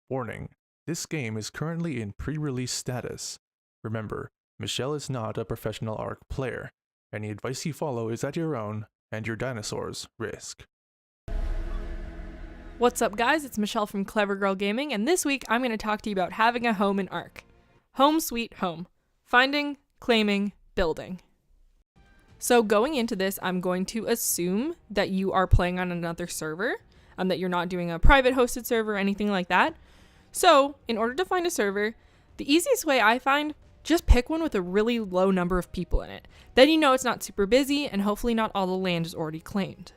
Warning, this game is currently in pre-release status. Remember, Michelle is not a professional Ark player. Any advice you follow is at your own and your dinosaur's risk. What's up guys, it's Michelle from Clever Girl Gaming, and this week I'm going to talk to you about having a home in Ark. Home sweet home. Finding, claiming, building. So going into this, I'm going to assume that you are playing on another server, that you're not doing a private hosted server or anything like that. So in order to find a server, the easiest way I find, just pick one with a really low number of people in it. Then you know it's not super busy and hopefully not all the land is already claimed.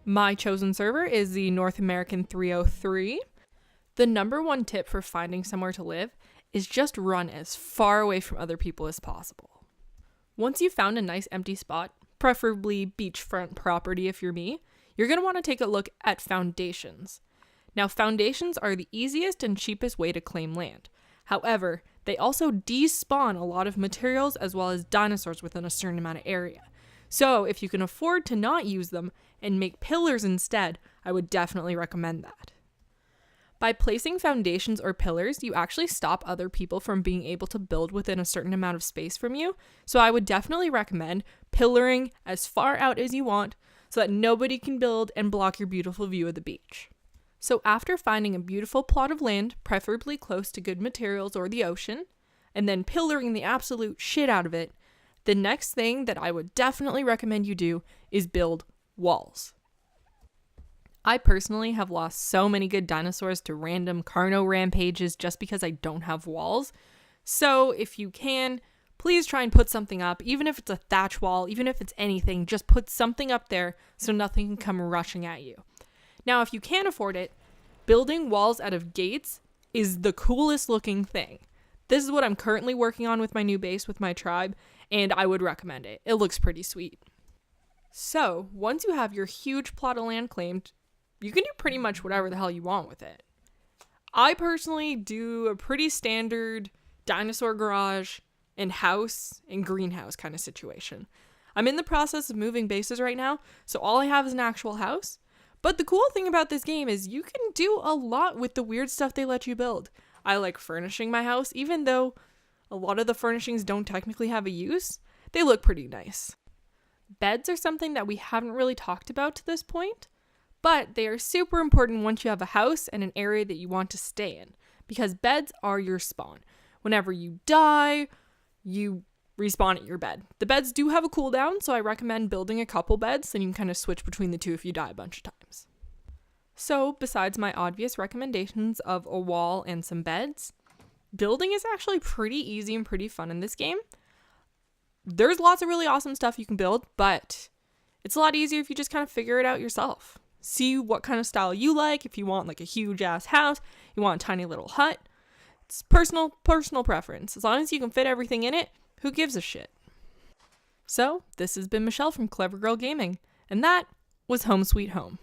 My chosen server is the North American 303. The number one tip for finding somewhere to live is just run as far away from other people as possible. Once you've found a nice empty spot, preferably beachfront property if you're me, you're going to want to take a look at foundations. Now, foundations are the easiest and cheapest way to claim land. However, they also despawn a lot of materials as well as dinosaurs within a certain amount of area. So if you can afford to not use them and make pillars instead, I would definitely recommend that. By placing foundations or pillars, you actually stop other people from being able to build within a certain amount of space from you. So I would definitely recommend pillaring as far out as you want so that nobody can build and block your beautiful view of the beach. So after finding a beautiful plot of land, preferably close to good materials or the ocean, and then pillaring the absolute shit out of it, the next thing that I would definitely recommend you do is build walls. I personally have lost so many good dinosaurs to random carno rampages just because I don't have walls. So if you can, please try and put something up, even if it's a thatch wall, even if it's anything, just put something up there so nothing can come rushing at you. Now, if you can't afford it, building walls out of gates is the coolest looking thing. This is what I'm currently working on with my new base with my tribe, and I would recommend it. It looks pretty sweet. So, once you have your huge plot of land claimed, you can do pretty much whatever the hell you want with it. I personally do a pretty standard dinosaur garage and house and greenhouse kind of situation. I'm in the process of moving bases right now, so all I have is an actual house. But the cool thing about this game is you can do a lot with the weird stuff they let you build. I like furnishing my house, even though a lot of the furnishings don't technically have a use. They look pretty nice. Beds are something that we haven't really talked about to this point, but they are super important once you have a house and an area that you want to stay in, because beds are your spawn. Whenever you die, you respawn at your bed. The beds do have a cooldown, so I recommend building a couple beds, then you can kind of switch between the two if you die a bunch of times. So, besides my obvious recommendations of a wall and some beds, building is actually pretty easy and pretty fun in this game. There's lots of really awesome stuff you can build, but it's a lot easier if you just kind of figure it out yourself. See what kind of style you like. If you want like a huge ass house, you want a tiny little hut. It's personal preference. As long as you can fit everything in it, who gives a shit? So, this has been Michelle from Clever Girl Gaming, and that was Home Sweet Home.